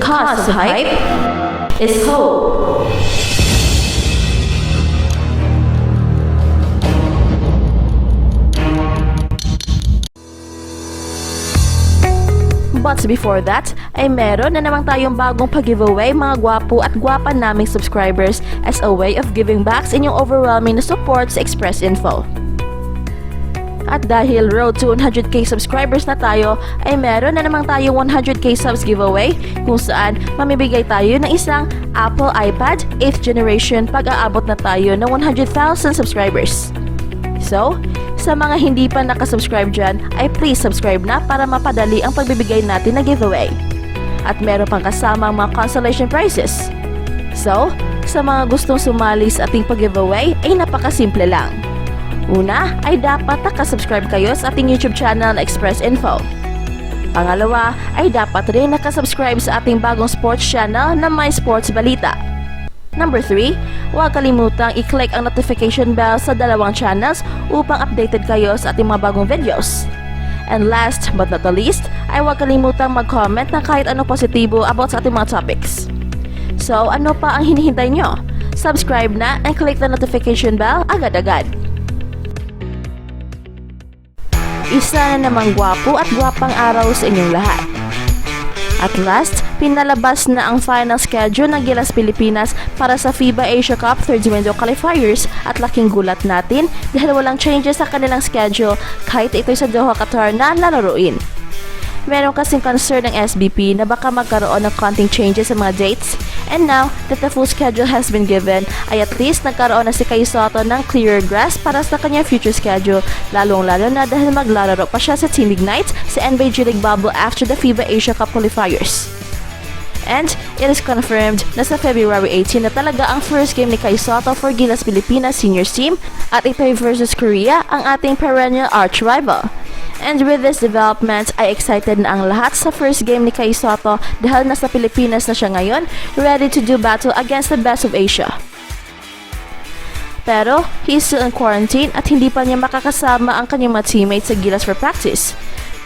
cause of hype is hope. But before that, ay meron na naman tayong bagong pag-giveaway mga gwapo at gwapa naming subscribers as a way of giving back sa inyong overwhelming na support sa Express Info. At dahil road to 100k subscribers na tayo, ay meron na naman tayong 100k subs giveaway kung saan mamibigay tayo ng isang Apple iPad 8th generation pag-aabot na tayo ng 100,000 subscribers. So, sa mga hindi pa nakasubscribe dyan, ay please subscribe na para mapadali ang pagbibigay natin na giveaway. At meron pang kasamang mga consolation prizes. So, sa mga gustong sumali sa ating pag-giveaway ay napakasimple lang. Una, ay dapat nakasubscribe kayo sa ating YouTube channel na Express Info. Pangalawa, ay dapat rin nakasubscribe sa ating bagong sports channel na My Sports Balita. Number 3, huwag kalimutang i-click ang notification bell sa dalawang channels upang updated kayo sa ating mga bagong videos. And last but not the least, ay huwag kalimutang mag-comment ng kahit ano positibo about sa ating mga topics. So, ano pa ang hinihintay nyo? Subscribe na and click the notification bell agad-agad. Isa na namang gwapo at gwapang araw sa inyong lahat. At last, pinalabas na ang final schedule ng Gilas Pilipinas para sa FIBA Asia Cup third window qualifiers at laking gulat natin dahil walang changes sa kanilang schedule kahit ito'y sa Doha, Qatar na lalaruin. Meron kasing concern ng SBP na baka magkaroon ng konting changes sa mga dates, and now that the full schedule has been given, ay at least nagkaroon na si Kai Sotto ng clearer grasp para sa kanyang future schedule, lalong-lalo na dahil maglalaro pa siya sa Team Ignite sa NBA G League bubble after the FIBA Asia Cup qualifiers. And it is confirmed na sa February 18 na talaga ang first game ni Kai Sotto for Gilas Pilipinas Seniors Team at ito'y versus Korea, ang ating perennial arch rival. And with this development, ay excited na ang lahat sa first game ni Kai Sotto dahil nasa Pilipinas na siya ngayon, ready to do battle against the best of Asia. Pero, he is still in quarantine at hindi pa niya makakasama ang kanyang mga teammates sa Gilas for practice.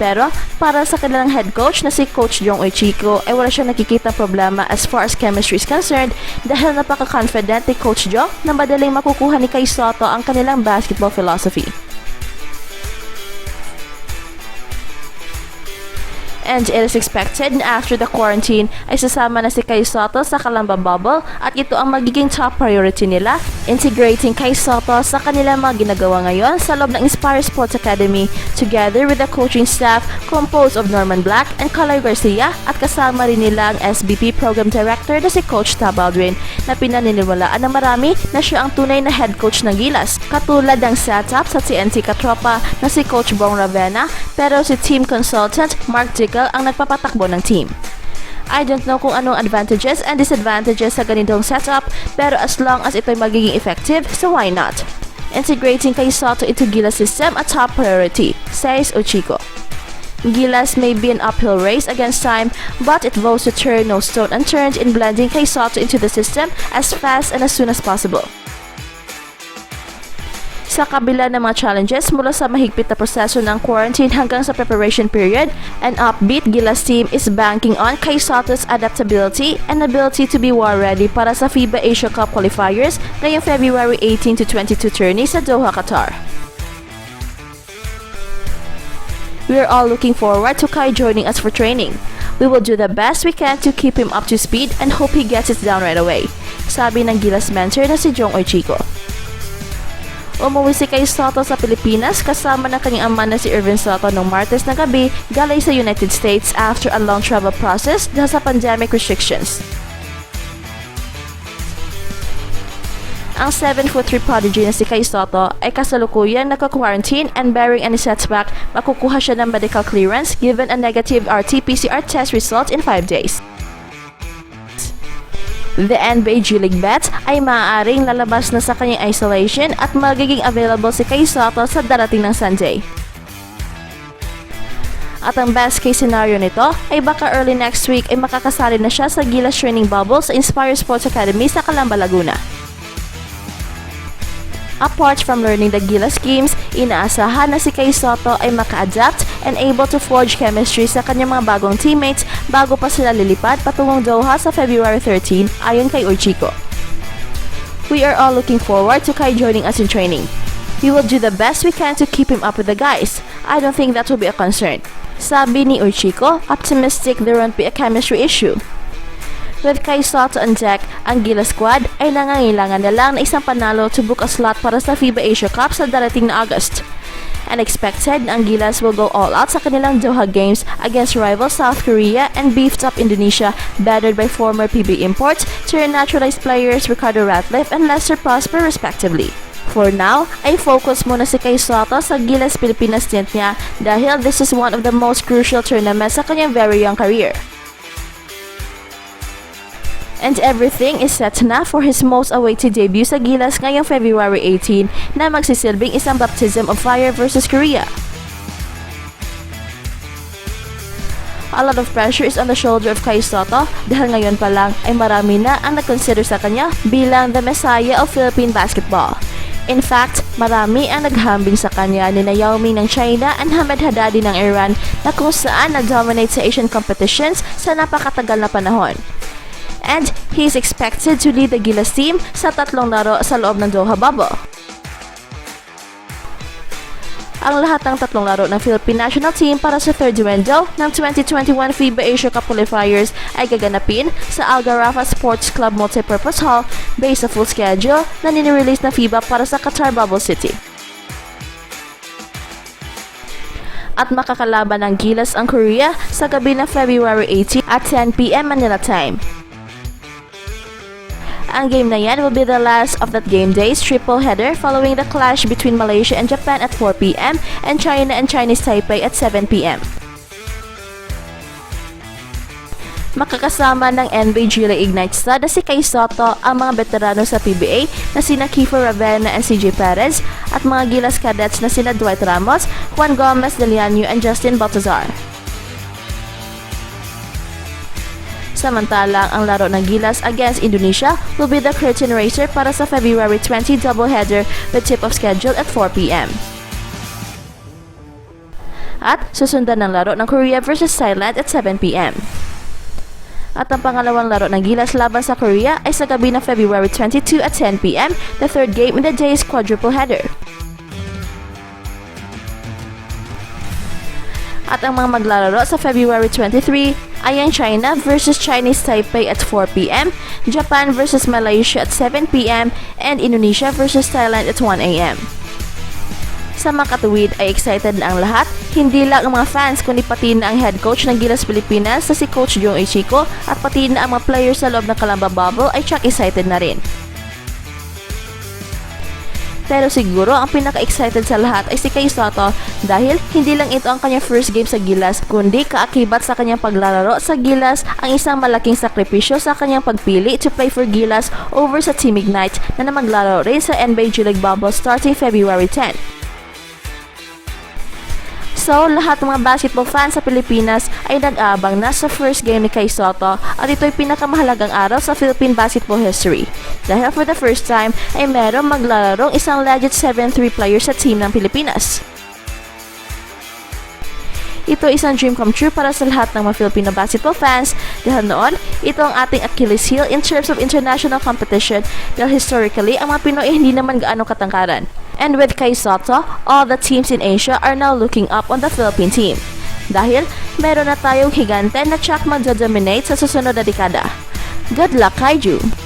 Pero, para sa kanilang head coach na si Coach Jong Chico, ay wala siyang nakikita problema as far as chemistry is concerned dahil napaka-confident ni Coach Jong na madaling makukuha ni Kai Sotto ang kanilang basketball philosophy. And it is expected na after the quarantine ay sasama na si Kai Sotto sa Calamba Bubble at ito ang magiging top priority nila, integrating Kai Sotto sa kanilang mga ginagawa ngayon sa loob ng Inspire Sports Academy together with the coaching staff composed of Norman Black and Caloy Garcia at kasama rin nila ang SBP Program Director na si Coach Tab Aldrin na pinaniniwalaan ng marami na siya ang tunay na head coach ng Gilas, katulad ng setup sa TNT Katropa na si Coach Bong Ravena, pero si team consultant Mark Dickel ang nagpapatakbo ng team. I don't know kung anong advantages and disadvantages sa ganitong setup, pero as long as ito'y magiging effective, so why not? Integrating Kai Sotto into Gilas system a top priority, says Chico. Gilas may be an uphill race against time, but it vows to turn no stone unturned in blending Kai Sotto into the system as fast and as soon as possible. Sa kabila ng mga challenges mula sa mahigpit na proseso ng quarantine hanggang sa preparation period, an upbeat Gilas team is banking on Kai Sotto's adaptability and ability to be war-ready para sa FIBA Asia Cup qualifiers ngayong February 18 to 22 tourney sa Doha, Qatar. We are all looking forward to Kai joining us for training. We will do the best we can to keep him up to speed and hope he gets it down right away, sabi ng Gilas mentor na si Jong Chico. Umuwi si Kai Sotto sa Pilipinas kasama ng kanyang ama na si Irvin Sotto noong Martes na gabi galing sa United States after a long travel process dahil sa pandemic restrictions. Ang 7'3" prodigy na si Kai Sotto ay kasalukuyang nagka-quarantine and bearing any setback, makukuha siya ng medical clearance given a negative RT-PCR test result in 5 days. The NBA G League bet ay maaaring lalabas na sa kanyang isolation at magiging available si Kai Sotto sa darating ng Sunday. At ang best case scenario nito ay baka early next week ay makakasali na siya sa Gilas training bubble sa Inspire Sports Academy sa Calamba, Laguna. Apart from learning the Gilas schemes, inaasahan na si Kai Sotto ay maka-adapt and able to forge chemistry sa kanyang mga bagong teammates bago pa sila lilipad patungong Doha sa February 13 ayon kay Urchico. We are all looking forward to Kai joining us in training. We will do the best we can to keep him up with the guys. I don't think that will be a concern. Sabi ni Urchico, optimistic there won't be a chemistry issue. With Kai Sotto on deck, ang Gilas squad ay nangangailangan na lang na isang panalo to book a slot para sa FIBA Asia Cup sa darating na August. And expected, ang Gilas will go all out sa kanilang Doha games against rival South Korea and beefed up Indonesia, battered by former PB imports to naturalized players Ricardo Ratliff and Lester Prosper respectively. For now, ay focus muna si Kai Sotto sa Gilas Pilipinas stint niya dahil this is one of the most crucial tournaments sa kanyang very young career. And everything is set na for his most awaited debut sa Gilas ngayong February 18 na magsisilbing isang baptism of fire versus Korea. A lot of pressure is on the shoulder of Kai Sotto dahil ngayon pa lang ay marami na ang nag-consider sa kanya bilang the messiah of Philippine basketball. In fact, marami ang naghambing sa kanya ni Yao Ming ng China and Hamed Haddadi ng Iran na kung saan nag-dominate sa Asian competitions sa napakatagal na panahon. And he is expected to lead the Gilas team sa 3 laro sa loob ng Doha bubble. Ang lahat ng 3 laro ng Philippine national team para sa third window ng 2021 FIBA Asia Cup qualifiers ay gaganapin sa Al Gharafa Sports Club Multipurpose Hall based sa full schedule na nini-release ng FIBA para sa Qatar Bubble City. At makakalaban ng Gilas ang Korea sa gabi ng February 18 at 10 PM Manila time. Ang game na yan will be the last of that game day's triple header following the clash between Malaysia and Japan at 4 PM and China and Chinese Taipei at 7 PM. Makakasama ng NBA G League Ignite star na si Kai Sotto ang mga veterano sa PBA na sina Kiefer Ravena and CJ Perez at mga Gilas cadets na sina Dwight Ramos, Juan Gomez Deliano and Justin Baltazar. Samantalang ang laro ng Gilas against Indonesia will be the curtain raiser para sa February 20 doubleheader with tip-off schedule at 4 PM. At susundan ng laro ng Korea versus Thailand at 7 PM. At ang pangalawang laro ng Gilas laban sa Korea ay sa gabi ng February 22 at 10 PM, the third game in the day's quadruple header. At ang mga maglalaro sa February 23 ay ang China versus Chinese Taipei at 4 PM, Japan versus Malaysia at 7 PM, and Indonesia versus Thailand at 1 AM. Sa makatuwid ay excited na ang lahat, hindi lang ang mga fans kundi pati na ang head coach ng Gilas Pilipinas na si Coach Jong Urchico at pati na ang mga players sa loob ng Calamba Bubble ay tsak excited na rin. Pero siguro ang pinaka-excited sa lahat ay si Kai Sotto dahil hindi lang ito ang kanyang first game sa Gilas kundi kaakibat sa kanyang paglalaro sa Gilas ang isang malaking sakripisyo sa kanyang pagpili to play for Gilas over sa Team Ignite na maglalaro rin sa NBA G League Bubble starting February 10. So, lahat ng mga basketball fans sa Pilipinas ay nag-aabang na sa first game ni Kai Sotto at ito'y pinakamahalagang araw sa Philippine basketball history. Dahil for the first time ay merong maglalarong isang legit 7-3 player sa team ng Pilipinas. Ito isang dream come true para sa lahat ng mga Filipino basketball fans dahil noon, ito ang ating Achilles heel in terms of international competition dahil historically, ang mga Pinoy hindi naman gaano katangkaran. And with Kai Sotto, all the teams in Asia are now looking up on the Philippine team. Dahil meron na tayong higante na tsak magdodominate sa susunod na dekada. Good luck, Kaiju!